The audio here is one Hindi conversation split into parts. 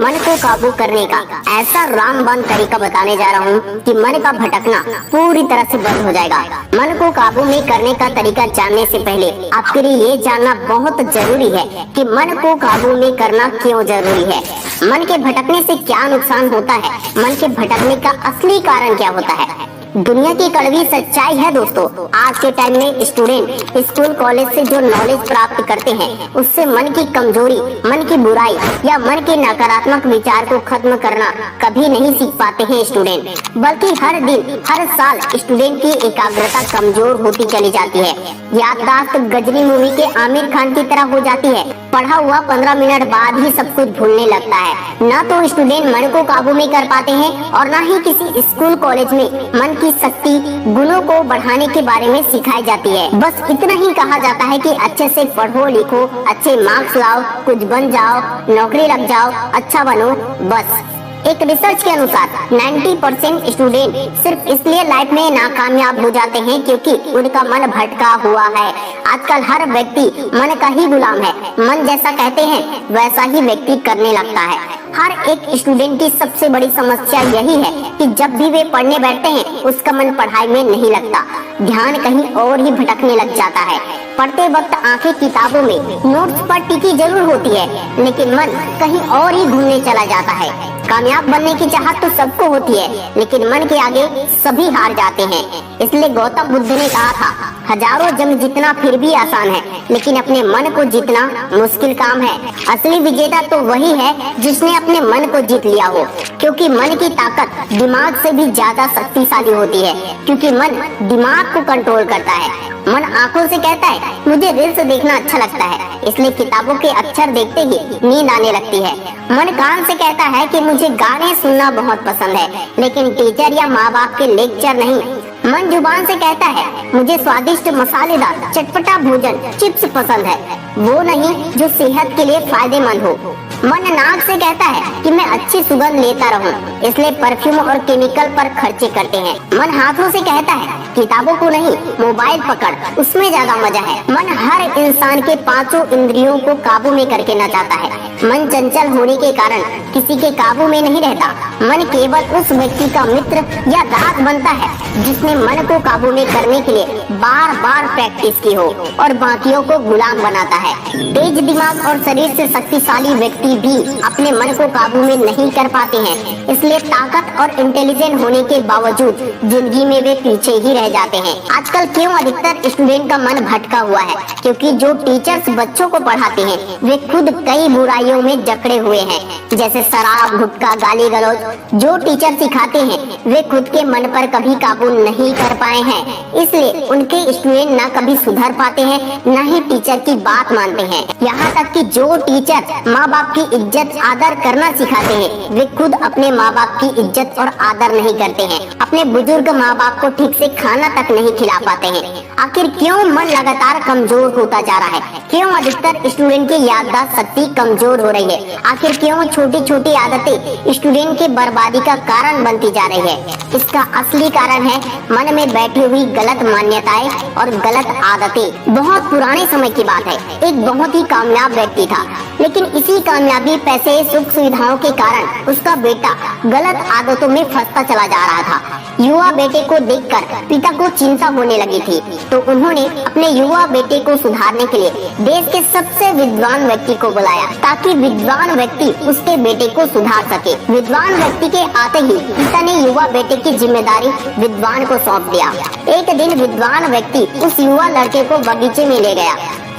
मन को काबू करने का ऐसा रामबाण तरीका बताने जा रहा हूँ कि मन का भटकना पूरी तरह से बंद हो जाएगा। मन को काबू में करने का तरीका जानने से पहले आपके लिए ये जानना बहुत जरूरी है कि मन को काबू में करना क्यों जरूरी है। मन के भटकने से क्या नुकसान होता है, मन के भटकने का असली कारण क्या होता है। दुनिया की कड़वी सच्चाई है दोस्तों, आज के टाइम में स्टूडेंट स्कूल कॉलेज से जो नॉलेज प्राप्त करते हैं उससे मन की कमजोरी, मन की बुराई या मन के नकारात्मक विचार को खत्म करना कभी नहीं सीख पाते हैं स्टूडेंट, बल्कि हर दिन हर साल स्टूडेंट की एकाग्रता कमजोर होती चली जाती है। याददाश्त गजनी मूवी के आमिर खान की तरह हो जाती है। पढ़ा हुआ 15 मिनट बाद ही सब कुछ भूलने लगता है। न तो स्टूडेंट मन को काबू में कर पाते हैं और न ही किसी स्कूल कॉलेज में मन की शक्ति गुणों को बढ़ाने के बारे में सिखाई जाती है। बस इतना ही कहा जाता है कि अच्छे से पढ़ो लिखो, अच्छे मार्क्स लाओ, कुछ बन जाओ, नौकरी लग जाओ, अच्छा बनो। बस एक रिसर्च के अनुसार 90% स्टूडेंट सिर्फ इसलिए लाइफ में नाकामयाब हो जाते हैं क्योंकि उनका मन भटका हुआ है। आजकल हर व्यक्ति मन का ही गुलाम है। मन जैसा कहते हैं वैसा ही व्यक्ति करने लगता है। हर एक स्टूडेंट की सबसे बड़ी समस्या यही है कि जब भी वे पढ़ने बैठते हैं उसका मन पढ़ाई में नहीं लगता, ध्यान कहीं और ही भटकने लग जाता है। पढ़ते वक्त आंखें किताबों में, नोट्स पर टिकी जरूर होती है, लेकिन मन कहीं और ही घूमने चला जाता है। कामयाब बनने की चाहत तो सबको होती है, लेकिन मन के आगे सभी हार जाते हैं। इसलिए गौतम बुद्ध ने कहा था, हजारों जंग जीतना फिर भी आसान है, लेकिन अपने मन को जीतना मुश्किल काम है। असली विजेता तो वही है जिसने अपने मन को जीत लिया हो, क्योंकि मन की ताकत दिमाग से भी ज्यादा शक्तिशाली होती है, क्योंकि मन दिमाग को कंट्रोल करता है। मन आंखों से कहता है मुझे रील्स देखना अच्छा लगता है, इसलिए किताबों के अक्षर देखते ही नींद आने लगती है। मन कान से कहता है कि मुझे गाने सुनना बहुत पसंद है, लेकिन टीचर या माँ बाप के लेक्चर नहीं। मन जुबान से कहता है मुझे स्वादिष्ट मसालेदार चटपटा भोजन चिप्स पसंद है, वो नहीं जो सेहत के लिए फायदेमंद हो। मन नाक से कहता है कि मैं अच्छी सुगंध लेता रहूं, इसलिए परफ्यूम और केमिकल पर खर्चे करते हैं। मन हाथों से कहता है किताबों को नहीं, मोबाइल पकड़, उसमें ज्यादा मजा है। मन हर इंसान के पांचों इंद्रियों को काबू में करके नचाता है। मन चंचल होने के कारण किसी के काबू में नहीं रहता। मन केवल उस व्यक्ति का मित्र या दास बनता है जिसने मन को काबू में करने के लिए बार बार प्रैक्टिस की हो और बाकियों को गुलाम बनाता है। तेज दिमाग और शरीर से शक्तिशाली व्यक्ति भी अपने मन को काबू में नहीं कर पाते हैं, इसलिए ताकत और इंटेलिजेंट होने के बावजूद जिंदगी में वे पीछे ही रह जाते हैं। आजकल क्यों अधिकतर स्टूडेंट का मन भटका हुआ है? क्योंकि जो टीचर्स बच्चों को पढ़ाते हैं वे खुद कई बुराइयों में जकड़े हुए हैं, जैसे शराब, गुटखा, गाली गलौज। जो टीचर सिखाते हैं वे खुद के मन पर कभी काबू नहीं कर पाए हैं, इसलिए उनके स्टूडेंट न कभी सुधर पाते हैं न ही टीचर की बात मानते हैं। यहाँ तक कि जो टीचर माँ बाप की इज्जत आदर करना सिखाते हैं वे खुद अपने माँ बाप की इज्जत और आदर नहीं करते हैं। अपने बुजुर्ग माँ बाप को ठीक से खाना तक नहीं खिला पाते हैं। आखिर क्यों मन लगातार कमजोर होता जा रहा है? क्यों अधिकतर स्टूडेंट की याददाश्त शक्ति कमजोर हो रही है? आखिर क्यों छोटी छोटी आदतें स्टूडेंट की बर्बादी का कारण बनती जा रही है? इसका असली कारण है मन में बैठी हुई गलत मान्यताएं और गलत आदतें। बहुत पुराने समय की बात है, एक बहुत ही कामयाब व्यक्ति था, लेकिन इसी कामयाबी, पैसे, सुख सुविधाओं के कारण उसका बेटा गलत आदतों में फंसता चला जा रहा था। युवा बेटे को देखकर पिता को चिंता होने लगी थी, तो उन्होंने अपने युवा बेटे को सुधारने के लिए देश के सबसे विद्वान व्यक्ति को बुलाया, ताकि विद्वान व्यक्ति उसके बेटे को सुधार सके। विद्वान व्यक्ति के आते ही पिता ने युवा बेटे की जिम्मेदारी विद्वान को सौंप दिया। एक दिन विद्वान व्यक्ति उस युवा लड़के को बगीचे में ले गया।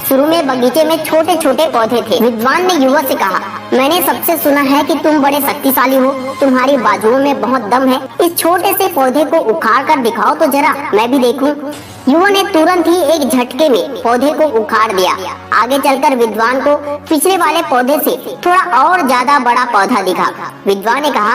शुरू में बगीचे में छोटे छोटे पौधे थे। विद्वान ने युवा से कहा, मैंने सबसे सुना है कि तुम बड़े शक्तिशाली हो, तुम्हारी बाजुओं में बहुत दम है, इस छोटे से पौधे को उखाड़ कर दिखाओ तो जरा, मैं भी देखूं। युवा ने तुरंत ही एक झटके में पौधे को उखाड़ दिया। आगे चलकर विद्वान को पिछले वाले पौधे से थोड़ा और ज्यादा बड़ा पौधा दिखा। विद्वान ने कहा,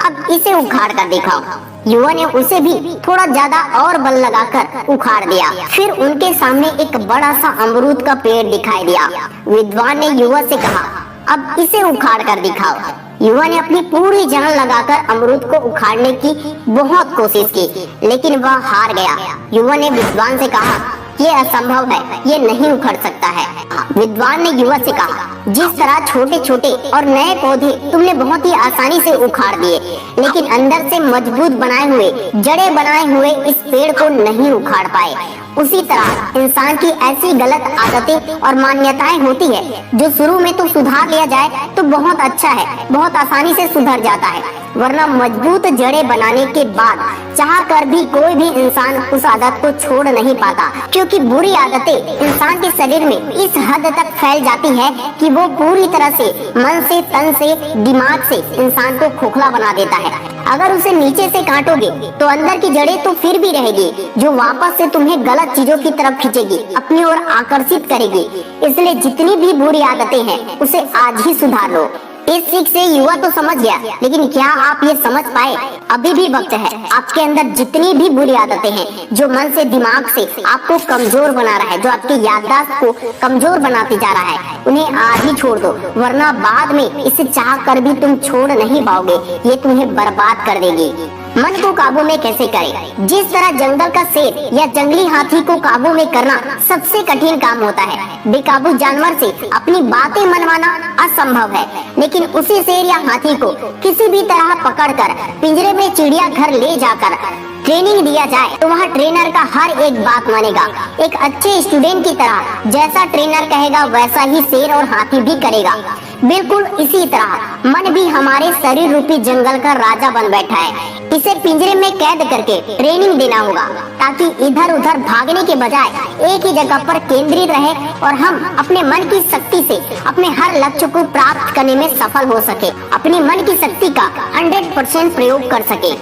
अब इसे उखाड़ कर दिखाओ। युवा ने उसे भी थोड़ा ज्यादा और बल लगाकर उखाड़ दिया। फिर उनके सामने एक बड़ा सा अमरूद का पेड़ दिखाई दिया। विद्वान ने युवा से कहा, अब इसे उखाड़ कर दिखाओ। युवा ने अपनी पूरी जान लगाकर अमरूद को उखाड़ने की बहुत कोशिश की, लेकिन वह हार गया। युवा ने विद्वान से कहा, ये असंभव है, ये नहीं उखड़ सकता है। विद्वान ने युवा से कहा, जिस तरह छोटे छोटे और नए पौधे तुमने बहुत ही आसानी से उखाड़ दिए, लेकिन अंदर से मजबूत बनाए हुए, जड़ें बनाए हुए इस पेड़ को नहीं उखाड़ पाए, उसी तरह इंसान की ऐसी गलत आदतें और मान्यताएं होती है जो शुरू में तो सुधार लिया जाए तो बहुत अच्छा है, बहुत आसानी से सुधर जाता है, वरना मजबूत जड़ें बनाने के बाद चाह कर भी कोई भी इंसान उस आदत को छोड़ नहीं पाता, क्योंकि बुरी आदतें इंसान के शरीर में इस हद तक फैल जाती है कि वो पूरी तरह से मन से, तन से, दिमाग से इंसान को खोखला बना देता है। अगर उसे नीचे से काटोगे तो अंदर की जड़ें तो फिर भी रहेगी, जो वापस से तुम्हें गलत चीजों की तरफ खींचेगी, अपनी ओर आकर्षित करेगी। इसलिए जितनी भी बुरी आदतें हैं उसे आज ही सुधार लो। इस सीख से युवा तो समझ गया, लेकिन क्या आप ये समझ पाए? अभी भी वक्त है। आपके अंदर जितनी भी बुरी आदतें हैं जो मन से, दिमाग से आपको कमजोर बना रहा है, जो आपकी याददाश्त को कमजोर बनाते जा रहा है, उन्हें आज ही छोड़ दो, वरना बाद में इसे चाह कर भी तुम छोड़ नहीं पाओगे। ये तुम्हें बर्बाद कर देगी। मन को काबू में कैसे करें? जिस तरह जंगल का शेर या जंगली हाथी को काबू में करना सबसे कठिन काम होता है, बेकाबू जानवर से अपनी बातें मनवाना असंभव है, लेकिन उसी शेर या हाथी को किसी भी तरह पकड़कर पिंजरे में चिड़ियाघर ले जाकर ट्रेनिंग दिया जाए तो वह ट्रेनर का हर एक बात मानेगा। एक अच्छे स्टूडेंट की तरह जैसा ट्रेनर कहेगा वैसा ही शेर और हाथी भी करेगा। बिल्कुल इसी तरह मन भी हमारे शरीर रूपी जंगल का राजा बन बैठा है। इसे पिंजरे में कैद करके ट्रेनिंग देना होगा, ताकि इधर उधर भागने के बजाय एक ही जगह पर केंद्रित रहे और हम अपने मन की शक्ति से अपने हर लक्ष्य को प्राप्त करने में सफल हो सके, अपनी मन की शक्ति का 100% प्रयोग कर सके।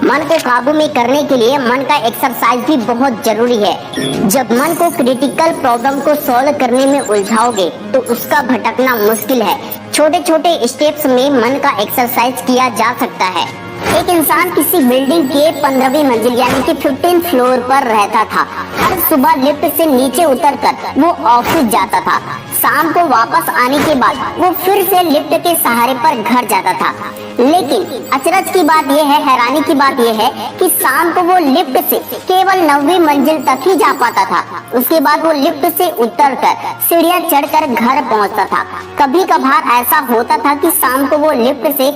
मन को काबू में करने के लिए मन का एक्सरसाइज भी बहुत जरूरी है। जब मन को क्रिटिकल प्रॉब्लम को सॉल्व करने में उलझाओगे तो उसका भटकना मुश्किल है। छोटे छोटे स्टेप्स में मन का एक्सरसाइज किया जा सकता है। एक इंसान किसी बिल्डिंग के 15वीं मंजिल यानी कि 15th फ्लोर पर रहता था। हर सुबह लिफ्ट से नीचे उतरकर वो ऑफिस जाता था। शाम को वापस आने के बाद वो फिर से लिफ्ट के सहारे पर घर जाता था। लेकिन अचरज की बात यह है, हैरानी की बात यह है कि शाम को वो लिफ्ट से केवल 9वीं मंजिल तक ही जा पाता था। उसके बाद वो लिफ्ट से उतरकर सीढ़ियां चढ़कर घर पहुंचता था। कभी कभार ऐसा होता था कि शाम को वो लिफ्ट से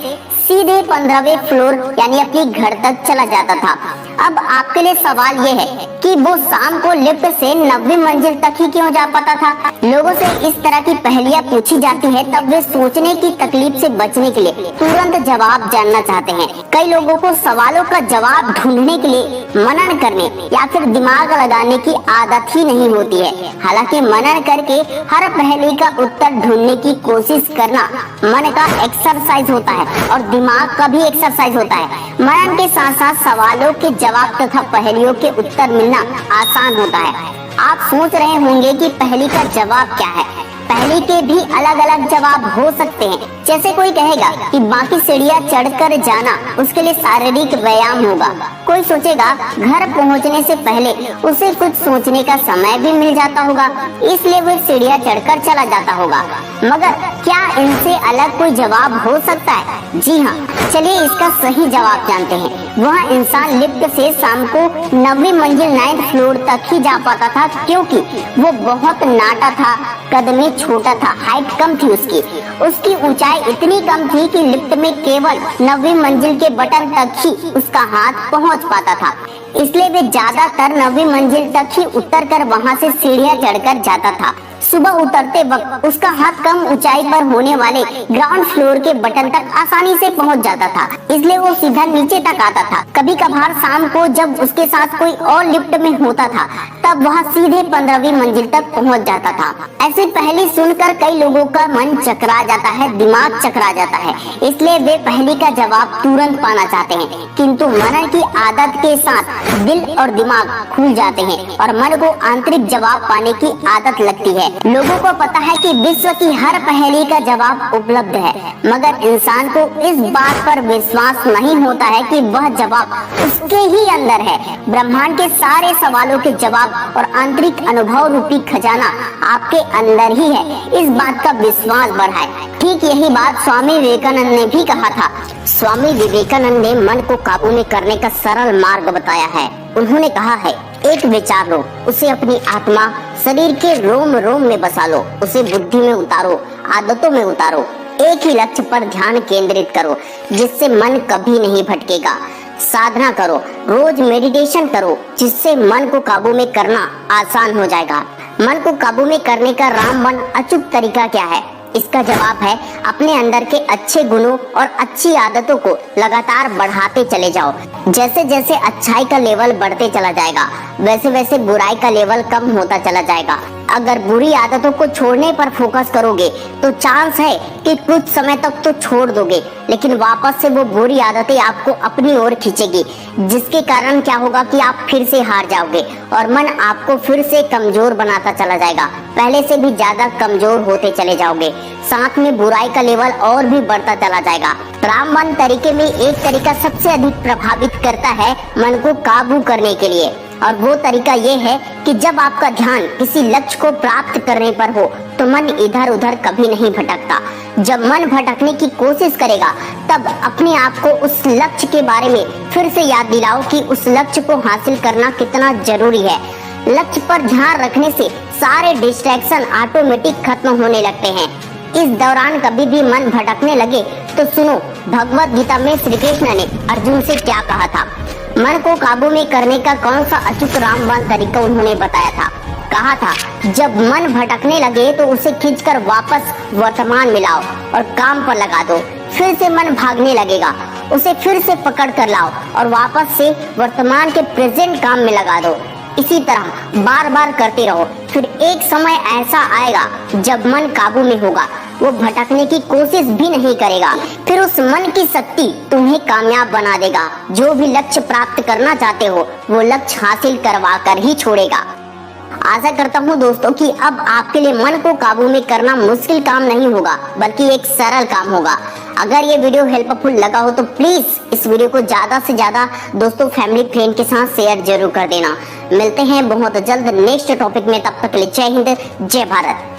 सीधे 15वें फ्लोर यानी अपने घर तक चला जाता था। अब आपके लिए सवाल ये है कि वो शाम को लिफ्ट से 9वीं मंजिल तक ही क्यों जा पाता था? लोगों से इस तरह की पहेलियां पूछी जाती है, तब वे सोचने की तकलीफ से बचने के लिए तुरंत जवाब जानना चाहते हैं। कई लोगों को सवालों का जवाब ढूंढने के लिए मनन करने या फिर दिमाग लगाने की आदत ही नहीं होती है। हालांकि मनन करके हर पहेली का उत्तर ढूंढने की कोशिश करना मन का एक्सरसाइज होता है और दिमाग का भी एक्सरसाइज होता है। मनन के साथ साथ सवालों के जवाब तथा पहेलियों के उत्तर मिलना आसान होता है। आप सोच रहे होंगे कि पहेली का जवाब क्या है। पहेली के भी अलग अलग जवाब हो सकते हैं। जैसे कोई कहेगा कि बाकी सीढ़ियां चढ़कर जाना उसके लिए शारीरिक व्यायाम होगा। कोई सोचेगा घर पहुंचने से पहले उसे कुछ सोचने का समय भी मिल जाता होगा, इसलिए वो सीढ़ियां चढ़कर चला जाता होगा। मगर क्या इनसे अलग कोई जवाब हो सकता है? जी हाँ, चलिए इसका सही जवाब जानते हैं। वह इंसान लिफ्ट से शाम को 9वीं मंजिल 9th फ्लोर तक ही जा पाता था, क्योंकि वो बहुत नाटा था, कद में छोटा था, हाइट कम थी उसकी ऊंचाई इतनी कम थी कि लिफ्ट में केवल 9वीं मंजिल के बटन तक ही उसका हाथ पहुंच पाता था। इसलिए वे ज्यादातर 9वीं मंजिल तक ही उतरकर वहां से सीढ़ियां चढ़कर जाता था। सुबह उतरते वक्त उसका हाथ कम ऊंचाई पर होने वाले ग्राउंड फ्लोर के बटन तक आसानी से पहुंच जाता था, इसलिए वो सीधा नीचे तक आता था। कभी कभार शाम को जब उसके साथ कोई और लिफ्ट में होता था तब वह सीधे 15वीं मंजिल तक पहुंच जाता था। ऐसी पहेली सुनकर कई लोगों का मन चकरा जाता है, दिमाग चकरा जाता है, इसलिए वे पहेली का जवाब तुरंत पाना चाहते हैं। किंतु मनन की आदत के साथ दिल और दिमाग खुल जाते हैं और मन को आंतरिक जवाब पाने की आदत लगती है। लोगों को पता है कि विश्व की हर पहेली का जवाब उपलब्ध है, मगर इंसान को इस बात पर विश्वास नहीं होता है कि वह जवाब उसके ही अंदर है। ब्रह्मांड के सारे सवालों के जवाब और आंतरिक अनुभव रूपी खजाना आपके अंदर ही है। इस बात का विश्वास बढ़ाएं। ठीक यही बात स्वामी विवेकानंद ने भी कहा था। स्वामी विवेकानंद ने मन को काबू में करने का सरल मार्ग बताया है। उन्होंने कहा है, एक विचार लो, उसे अपनी आत्मा शरीर के रोम रोम में बसा लो, उसे बुद्धि में उतारो, आदतों में उतारो। एक ही लक्ष्य पर ध्यान केंद्रित करो जिससे मन कभी नहीं भटकेगा। साधना करो, रोज मेडिटेशन करो जिससे मन को काबू में करना आसान हो जाएगा। मन को काबू में करने का रामबाण अचूक तरीका क्या है? इसका जवाब है अपने अंदर के अच्छे गुणों और अच्छी आदतों को लगातार बढ़ाते चले जाओ। जैसे जैसे अच्छाई का लेवल बढ़ते चला जाएगा वैसे वैसे बुराई का लेवल कम होता चला जाएगा। अगर बुरी आदतों को छोड़ने पर फोकस करोगे तो चांस है कि कुछ समय तक तो छोड़ दोगे, लेकिन वापस से वो बुरी आदतें आपको अपनी ओर खींचेगी, जिसके कारण क्या होगा कि आप फिर से हार जाओगे और मन आपको फिर से कमजोर बनाता चला जाएगा। पहले से भी ज्यादा कमजोर होते चले जाओगे, साथ में बुराई का लेवल और भी बढ़ता चला जाएगा। रामबाण तरीके में एक तरीका सबसे अधिक प्रभावित करता है मन को काबू करने के लिए, और वो तरीका ये है कि जब आपका ध्यान किसी लक्ष्य को प्राप्त करने पर हो तो मन इधर उधर कभी नहीं भटकता। जब मन भटकने की कोशिश करेगा तब अपने आप को उस लक्ष्य के बारे में फिर से याद दिलाओ कि उस लक्ष्य को हासिल करना कितना जरूरी है। लक्ष्य पर ध्यान रखने से सारे डिस्ट्रैक्शन ऑटोमेटिक खत्म होने लगते हैं। इस दौरान कभी भी मन भटकने लगे तो सुनो, भगवत गीता में श्री कृष्ण ने अर्जुन से क्या कहा था। मन को काबू में करने का कौन सा अचूक रामबाण तरीका उन्होंने बताया था। कहा था, जब मन भटकने लगे तो उसे खींचकर वापस वर्तमान में लाओ और काम पर लगा दो। फिर से मन भागने लगेगा, उसे फिर से पकड़ कर लाओ और वापस से वर्तमान के प्रेजेंट काम में लगा दो। इसी तरह बार बार करते रहो, फिर एक समय ऐसा आएगा जब मन काबू में होगा, वो भटकने की कोशिश भी नहीं करेगा। फिर उस मन की शक्ति तुम्हें कामयाब बना देगा। जो भी लक्ष्य प्राप्त करना चाहते हो वो लक्ष्य हासिल करवा कर ही छोड़ेगा। आशा करता हूँ दोस्तों कि अब आपके लिए मन को काबू में करना मुश्किल काम नहीं होगा, बल्कि एक सरल काम होगा। अगर ये वीडियो हेल्पफुल लगा हो तो प्लीज इस वीडियो को ज्यादा से ज्यादा दोस्तों, फैमिली, फ्रेंड के साथ शेयर जरूर कर देना। मिलते हैं बहुत जल्द नेक्स्ट टॉपिक में, तब तक के लिए जय हिंद, जय भारत।